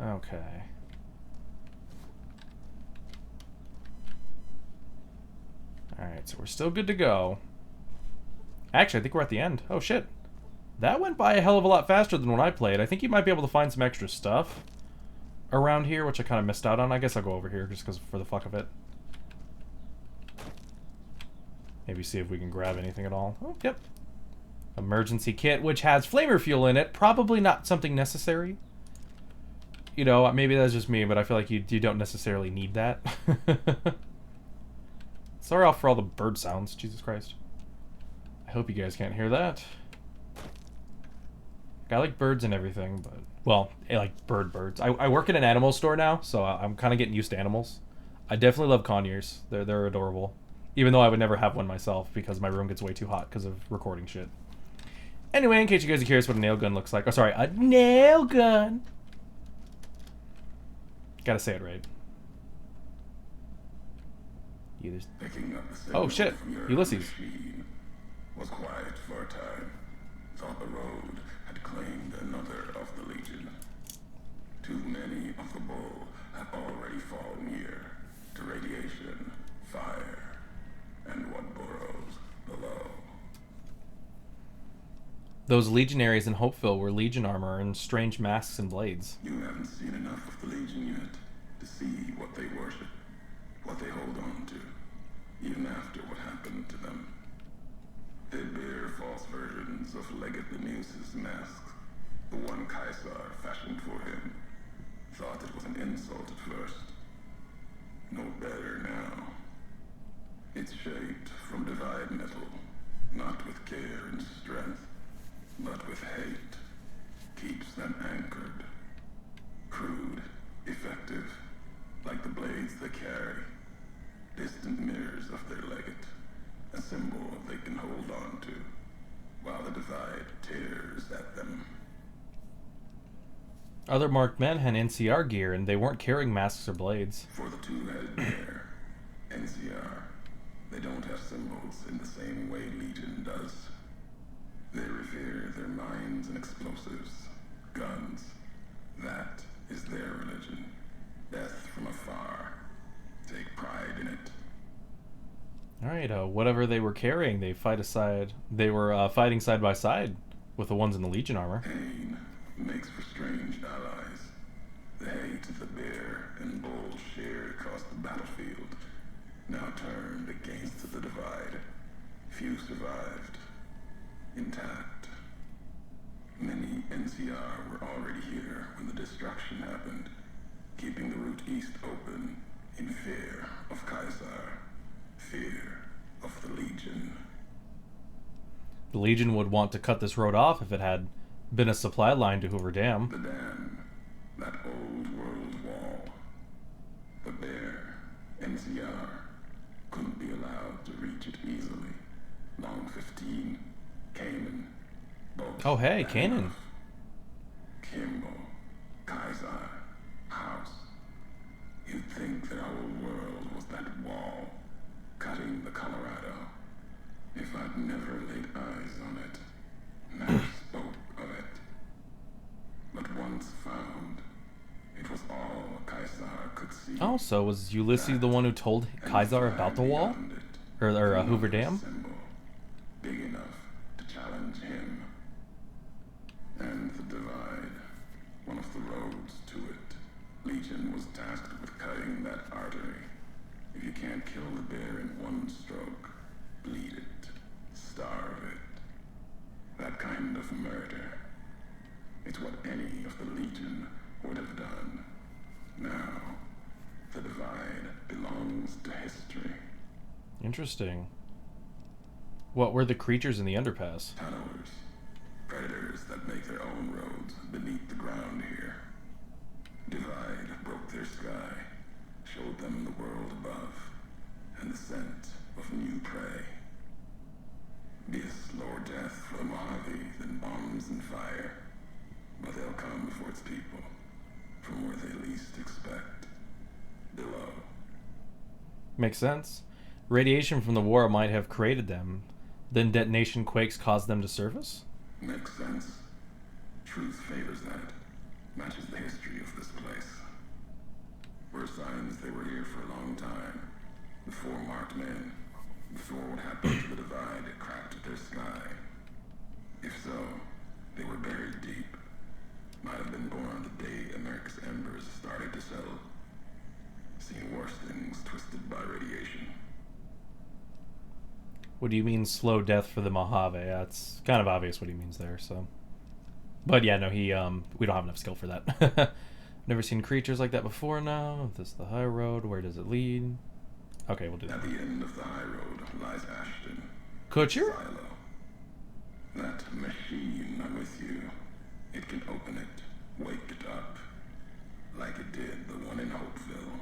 Okay. Alright, so we're still good to go. Actually, I think we're at the end. Oh, shit. That went by a hell of a lot faster than when I played. I think you might be able to find some extra stuff around here, which I kind of missed out on. I guess I'll go over here just because for the fuck of it. Maybe see if we can grab anything at all. Oh, yep. Emergency kit, which has flamer fuel in it. Probably not something necessary. You know, maybe that's just me, but I feel like you don't necessarily need that. Sorry off for all the bird sounds. Jesus Christ. I hope you guys can't hear that. I like birds and everything, but... Well, I like birds. I work in an animal store now, so I'm kind of getting used to animals. I definitely love conures. They're adorable. Even though I would never have one myself, because my room gets way too hot because of recording shit. Anyway, in case you guys are curious what a nail gun looks like... Oh, sorry, a nail gun! Gotta say it right. Oh, shit. Ulysses. Was quiet for a time. Thought the road had claimed another of the Legion. Too many of the bull have already fallen here to radiation, fire, and what burrows below. Those legionaries in Hopeville were Legion armor and strange masks and blades. You haven't seen enough of the Legion yet to see what they worship, what they hold on to, even after what happened to them. They bear false versions of Legate Lemus's mask, the one Caesar fashioned for him. Thought it was an insult at first. No better now. It's shaped from divide metal, not with care and strength, but with hate. Keeps them anchored. Crude, effective, like the blades they carry. Distant mirrors of their legate. A symbol they can hold on to, while the divide tears at them. Other marked men had NCR gear, and they weren't carrying masks or blades. For the two-headed bear, NCR, they don't have symbols in the same way Legion does. They revere their mines and explosives, guns. That is their religion. Death from afar. Take pride in it. Alright, whatever they were carrying, they were fighting side by side with the ones in the Legion armor. Pain makes for strange allies. The hate the bear and bull shared across the battlefield now turned against the divide. Few survived. Intact. Many NCR were already here when the destruction happened, keeping the route east open in fear of Caesar. Fear of the Legion. The Legion would want to cut this road off if it had been a supply line to Hoover Dam. The dam, that old world wall. The bear, NCR, couldn't be allowed to reach it easily. Long 15, Canaan, both. Oh hey, Canaan. Kimball, Kaiser, House. You'd think their whole world was that wall, cutting the Colorado. If I'd never laid eyes on it, never spoke of it. But once found, it was all Caesar could see. Oh, so was Ulysses the one who told Caesar about the wall? Or Hoover Dam? Symbol, big enough to challenge him. And the divide, one of the roads to it. Legion was tasked with cutting that artery. If you can't kill the bear in one stroke, bleed it, starve it. That kind of murder. It's what any of the Legion would have done. Now, the divide belongs to history. Interesting. What were the creatures in the underpass? Tunnelers. Predators that make their own roads beneath the ground here. Divide broke their sky, showed them the world above, and the scent of new prey. Be a slower death for the Mojave than bombs and fire, but they'll come before its people, from where they least expect, below. Makes sense. Radiation from the war might have created them. Then detonation quakes caused them to surface? Makes sense. Truth favors that. Matches the history of this place. they were here for a long time. Before marked men. Before what happened to the divide that cracked their sky. If so, they were buried deep. Might have been born the day America's embers started to settle. Seen worse things twisted by radiation. What do you mean slow death for the Mojave? That's kind of obvious what he means there, so. But yeah, no, we don't have enough skill for that. Never seen creatures like that before now. If this is the high road, where does it lead? Okay, we'll do that. At the end of the high road lies Ashton. Kutcher? Silo. That machine I'm with you. It can open it, wake it up. Like it did the one in Hopeville.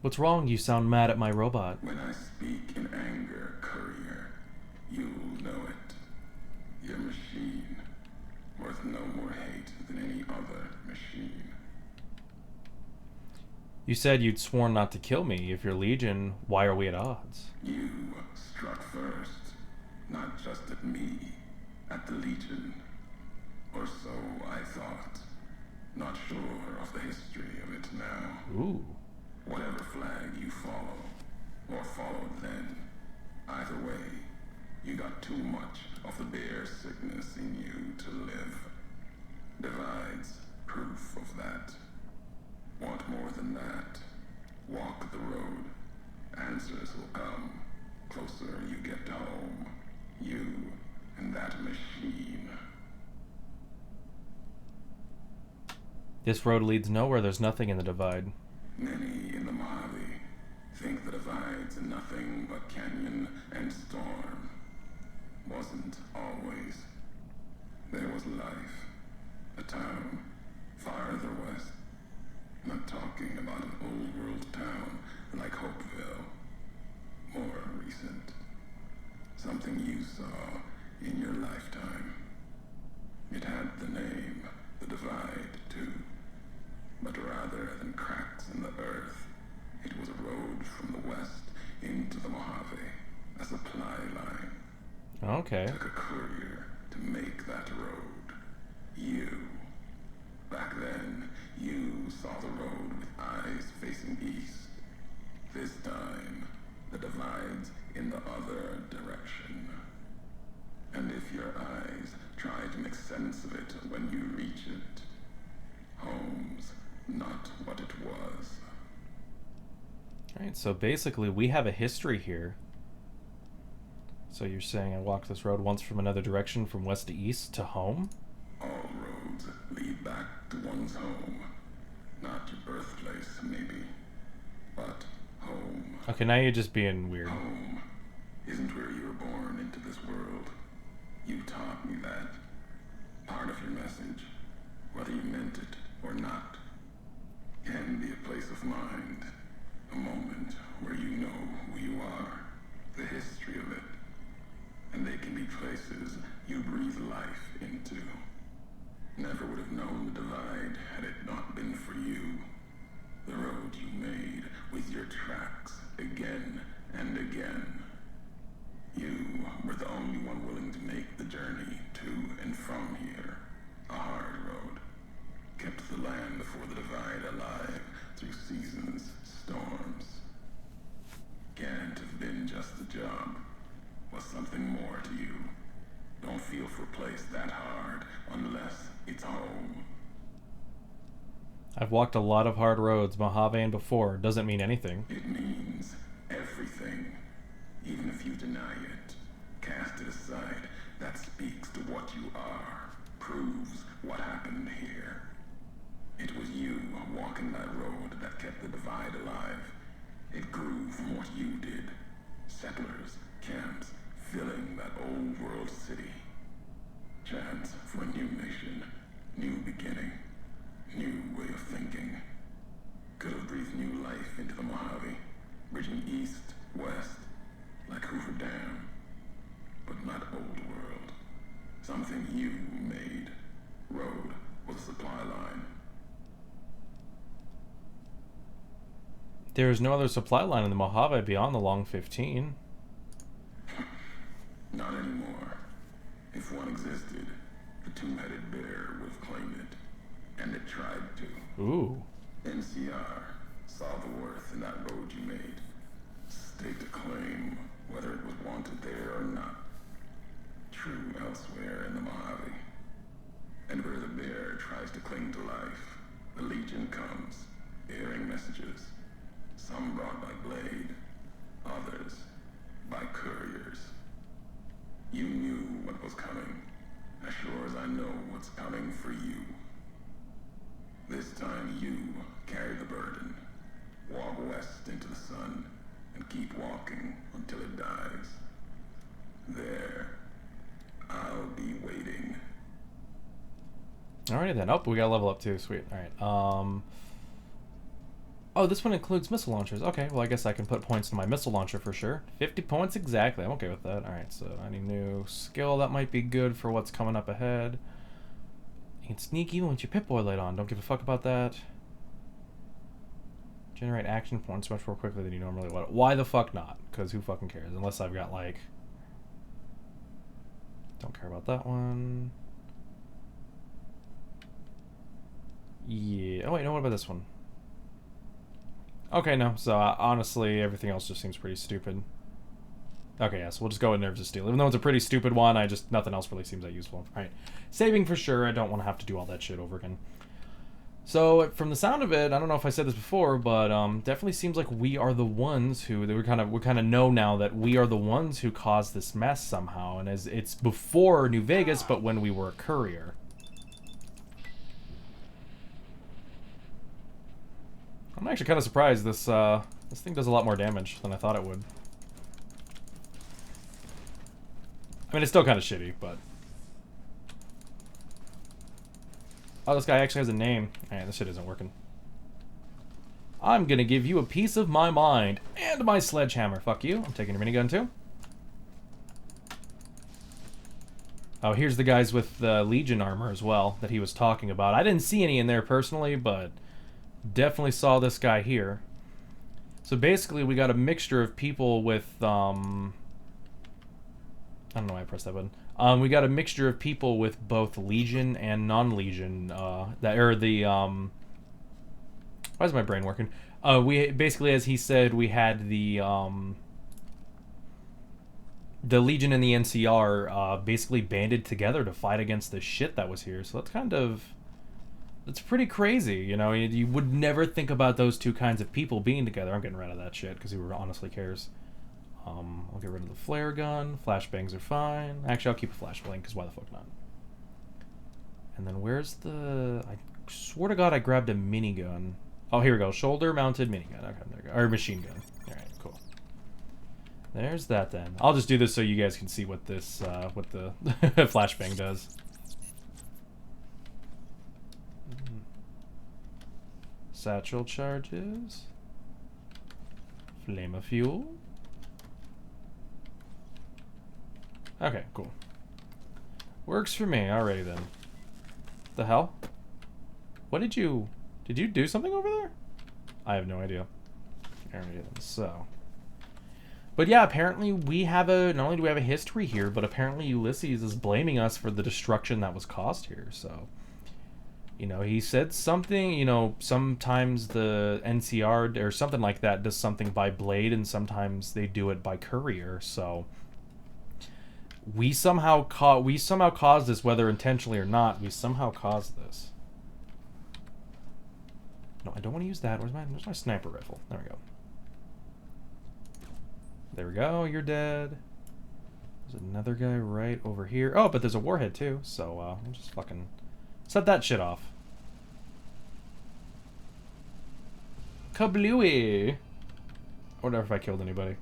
What's wrong? You sound mad at my robot. When I speak in anger, courier, you'll know it. Your machine, worth no more hate than any other machine. You said you'd sworn not to kill me. If you're Legion, why are we at odds? You struck first, not just at me, at the Legion. Or so I thought. Not sure of the history of it now. Ooh. Whatever flag you follow, or followed then, either way, you got too much of the bear sickness in you to live. Divides proof of that. Want more than that? Walk the road. Answers will come. Closer you get to home. You and that machine. This road leads nowhere. There's nothing in the divide. Many in the Mojave think the divide's nothing but canyon and storm. Wasn't always. There was life. A town farther west. Not talking about an old world town like Hopeville. More recent. Something you saw in your lifetime. It had the name, the divide, too. But rather than cracks in the earth, it was a road from the west into the Mojave, a supply line. Okay. Took a courier to make that road. You. Back then, you saw the road with eyes facing east. This time, the divide's in the other direction. And if your eyes try to make sense of it when you reach it, home's not what it was. Alright, so basically we have a history here. So you're saying I walked this road once from another direction, from west to east to home? All roads lead back to one's home. Not your birthplace, maybe, but home. Okay, now you're just being weird. Home isn't where you were born into this world. You taught me that. Part of your message, whether you meant it or not, can be a place of mind. A moment where you know who you are, the history of it. And they can be places you breathe life into. Never would have known the divide had it not been for you. The road you made with your tracks again and again. You were the only one willing to make the journey to and from here. A hard road. Kept the land before the divide alive through seasons, storms. Can't have been just a job. Was something more to you. Don't feel for a place that hard unless it's home. I've walked a lot of hard roads, Mojave and before. Doesn't mean anything. It means everything. Even if you deny it, cast it aside, that speaks to what you are. Proves what happened here. It was you walking that road that kept the divide alive. It grew from what you did. Settlers, camps, filling that old world city. Chance for a new nation, new beginning, new way of thinking. Could have breathed new life into the Mojave, bridging east, west, like Hoover Dam. But not old world. Something you made. Road was a supply line. There is no other supply line in the Mojave beyond the Long 15. Not anymore. If one existed, the two-headed bear would have claimed it. And it tried to. Ooh. NCR saw the worth in that road you made. Staked a claim, whether it was wanted there or not. True elsewhere in the Mojave. And where the bear tries to cling to life, the Legion comes, bearing messages. Some brought by blade, others by couriers. You knew what was coming, as sure as I know what's coming for you. This time you carry the burden. Walk west into the sun, and keep walking until it dies. There, I'll be waiting. Alrighty then. Oh, we got a level up too. Sweet. Alright. Oh, this one includes missile launchers. Okay, well I guess I can put points in my missile launcher for sure. 50 points exactly. I'm okay with that. Alright, so any new skill that might be good for what's coming up ahead. You can sneak even with your Pip-Boy light on. Don't give a fuck about that. Generate action points much more quickly than you normally would. Why the fuck not? Because who fucking cares? Unless I've got like... Don't care about that one. Yeah. Oh wait, no, what about this one? Okay, no. So honestly, everything else just seems pretty stupid. Okay, yeah, so we'll just go with Nerves of Steel. Even though it's a pretty stupid one, nothing else really seems that useful. Alright. Saving for sure. I don't want to have to do all that shit over again. So, from the sound of it, I don't know if I said this before, but definitely seems like we are the ones who... we kind of know now that we are the ones who caused this mess somehow. And as it's before New Vegas, but when we were a courier. I'm actually kind of surprised this thing does a lot more damage than I thought it would. I mean, it's still kind of shitty, but... Oh, this guy actually has a name. Alright, this shit isn't working. I'm gonna give you a piece of my mind and my sledgehammer. Fuck you. I'm taking your minigun too. Oh, here's the guys with the Legion armor as well that he was talking about. I didn't see any in there personally, but definitely saw this guy here. So basically, we got a mixture of people with, I don't know why I pressed that button. We got a mixture of people with both Legion and non-Legion, why is my brain working? We basically, as he said, we had the Legion and the NCR basically banded together to fight against the shit that was here. So that's pretty crazy, you know? You would never think about those two kinds of people being together. I'm getting rid of that shit, because who honestly cares? I'll get rid of the flare gun. Flashbangs are fine. Actually, I'll keep a flashbang, because why the fuck not? And then where's the... I swear to God I grabbed a minigun. Oh, here we go. Shoulder-mounted minigun. Okay, there we go. Or machine gun. Alright, cool. There's that then. I'll just do this so you guys can see what this, what the flashbang does. Satchel charges. Flame of fuel. Okay, cool. Works for me. Alrighty then. The hell? What did you do something over there? I have no idea. Alrighty then, so. But yeah, apparently we have not only do we have a history here, but apparently Ulysses is blaming us for the destruction that was caused here, so. You know, he said something, you know, sometimes the NCR or something like that does something by blade, and sometimes they do it by courier, so. We somehow caused this, whether intentionally or not. We somehow caused this. No, I don't want to use that. Where's my sniper rifle? There we go. There we go. You're dead. There's another guy right over here. Oh, but there's a warhead too. So I'll just fucking set that shit off. Kablooey. I wonder if I killed anybody.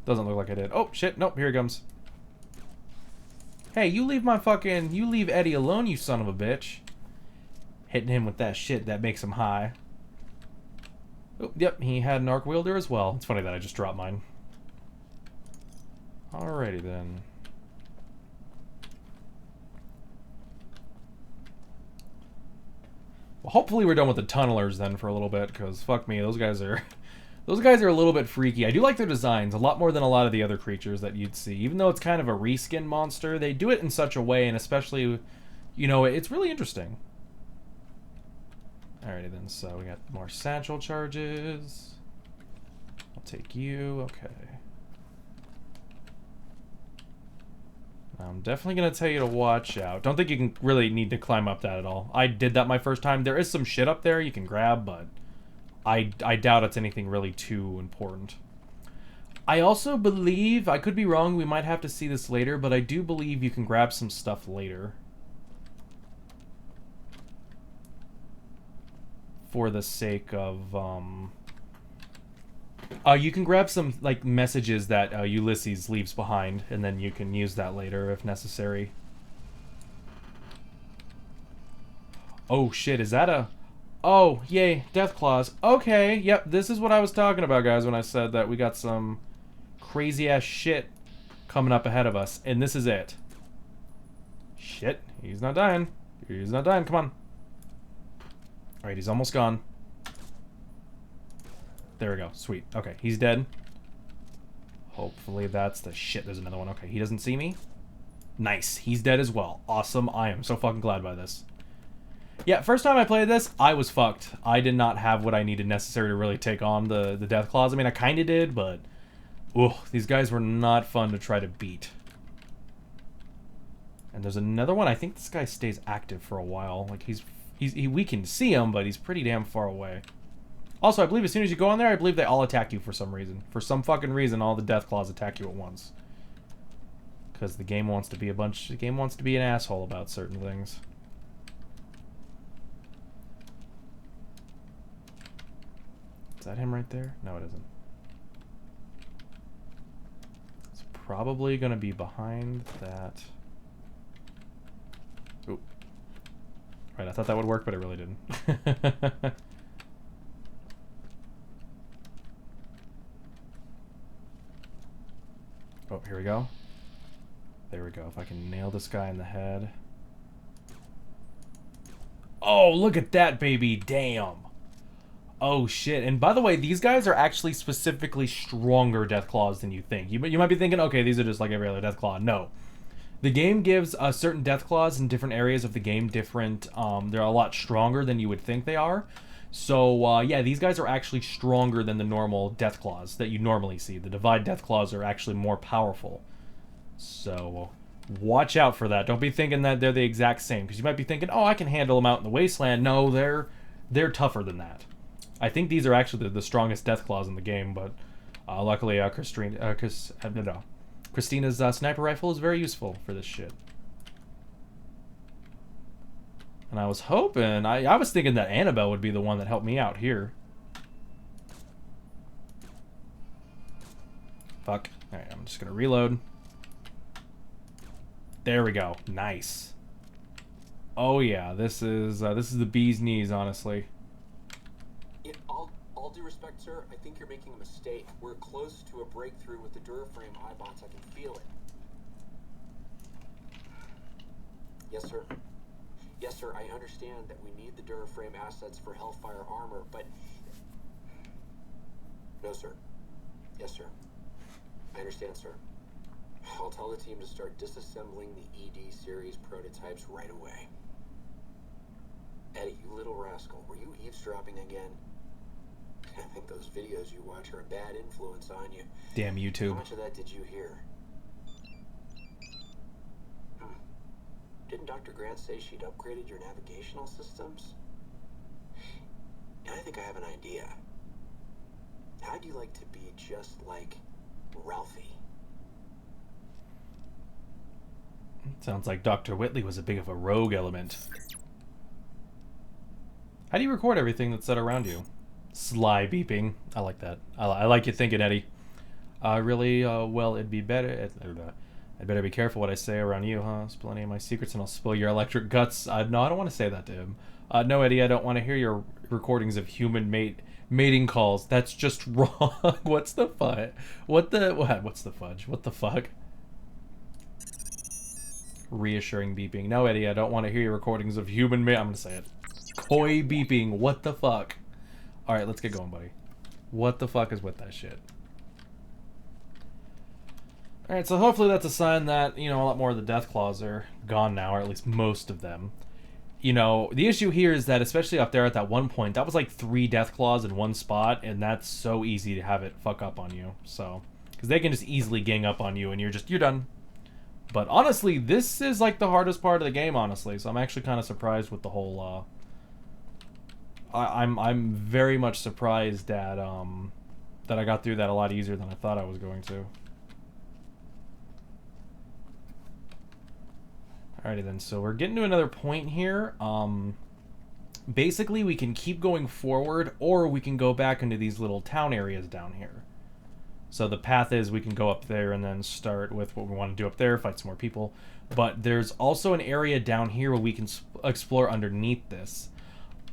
Doesn't look like I did. Oh shit! Nope. Here he comes. Hey, you leave Eddie alone, you son of a bitch. Hitting him with that shit that makes him high. Oh, yep, he had an arc wielder as well. It's funny that I just dropped mine. Alrighty then. Well, hopefully we're done with the tunnelers then for a little bit, because fuck me, those guys are a little bit freaky. I do like their designs a lot more than a lot of the other creatures that you'd see. Even though it's kind of a reskin monster, they do it in such a way, and especially, you know, it's really interesting. Alrighty then, so we got more satchel charges. I'll take you, okay. I'm definitely going to tell you to watch out. Don't think you can really need to climb up that at all. I did that my first time. There is some shit up there you can grab, but I doubt it's anything really too important. I also believe, I could be wrong, we might have to see this later, but I do believe you can grab some stuff later. For the sake of, you can grab some, like, messages that Ulysses leaves behind, and then you can use that later if necessary. Oh, shit, is that a... Oh, yay, death claws. Okay, yep, this is what I was talking about, guys, when I said that we got some crazy-ass shit coming up ahead of us, and this is it. Shit, he's not dying. He's not dying, come on. Alright, he's almost gone. There we go. Sweet. Okay, he's dead. Hopefully that's the shit. There's another one. Okay, he doesn't see me. Nice. He's dead as well. Awesome. I am so fucking glad by this. Yeah, first time I played this, I was fucked. I did not have what I needed necessary to really take on the death claws. I mean, I kind of did, but... Ooh, these guys were not fun to try to beat. And there's another one. I think this guy stays active for a while. Like, we can see him, but he's pretty damn far away. Also, I believe as soon as you go in there, I believe they all attack you for some reason. For some fucking reason, all the death claws attack you at once. Because the game wants to be the game wants to be an asshole about certain things. Is that him right there? No, it isn't. It's probably going to be behind that. Oop. Right, I thought that would work, but it really didn't. Oh, here we go. There we go. If I can nail this guy in the head. Oh, look at that, baby. Damn. Oh, shit. And by the way, these guys are actually specifically stronger death claws than you think. You might be thinking, okay, these are just like every other death claw. No. The game gives certain death claws in different areas of the game different... they're a lot stronger than you would think they are. So, yeah, these guys are actually stronger than the normal death claws that you normally see. The Divide death claws are actually more powerful. So, watch out for that. Don't be thinking that they're the exact same. Because you might be thinking, oh, I can handle them out in the wasteland. No, they're tougher than that. I think these are actually the strongest death claws in the game. But, luckily, Christina's sniper rifle is very useful for this shit. And I was hoping, I was thinking that Annabelle would be the one that helped me out here. Fuck. Alright, I'm just gonna reload. There we go. Nice. Oh yeah, this is the bee's knees, honestly. In all due respect, sir, I think you're making a mistake. We're close to a breakthrough with the Duraframe iBots. I can feel it. Yes, sir. Yes, sir, I understand that we need the Duraframe assets for Hellfire armor, but... No, sir. Yes, sir. I understand, sir. I'll tell the team to start disassembling the ED series prototypes right away. Eddie, you little rascal, were you eavesdropping again? I think those videos you watch are a bad influence on you. Damn YouTube. How much of that did you hear? Didn't Dr. Grant say she'd upgraded your navigational systems? And I think I have an idea. How'd you like to be just like Ralphie? Sounds like Dr. Whitley was a bit of a rogue element. How do you record everything that's said around you? Sly beeping. I like that. I like you thinking, Eddie. Really, well, it'd be better... I'd better be careful what I say around you, huh? Spill any of my secrets and I'll spill your electric guts. No, I don't want to say that to him. No, Eddie, I don't want to hear your recordings of human mating calls. That's just wrong. What's the fudge? What's the fudge? What the fuck? Reassuring beeping. No, Eddie, I don't want to hear your recordings of human I'm gonna say it. Coy beeping. What the fuck? Alright, let's get going, buddy. What the fuck is with that shit? Alright, so hopefully that's a sign that, you know, a lot more of the death claws are gone now, or at least most of them. you know, the issue here is that, especially up there at that one point, that was like 3 death claws in one spot, and that's so easy to have it fuck up on you. So, because they can just easily gang up on you, and you're done. But honestly, this is like the hardest part of the game, honestly. So I'm actually kind of surprised with the whole. I'm very much surprised that that I got through that a lot easier than I thought I was going to. Alrighty then, so we're getting to another point here. Basically, we can keep going forward, or we can go back into these little town areas down here. So the path is we can go up there and then start with what we want to do up there, fight some more people. But there's also an area down here where we can explore underneath this.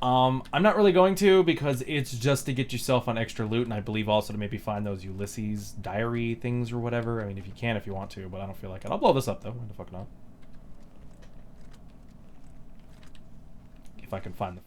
I'm not really going to, because it's just to get yourself on extra loot, and I believe also to maybe find those Ulysses diary things or whatever. I mean, if you can, if you want to, but I don't feel like it. I'll blow this up, though. What the fuck not? If I can find the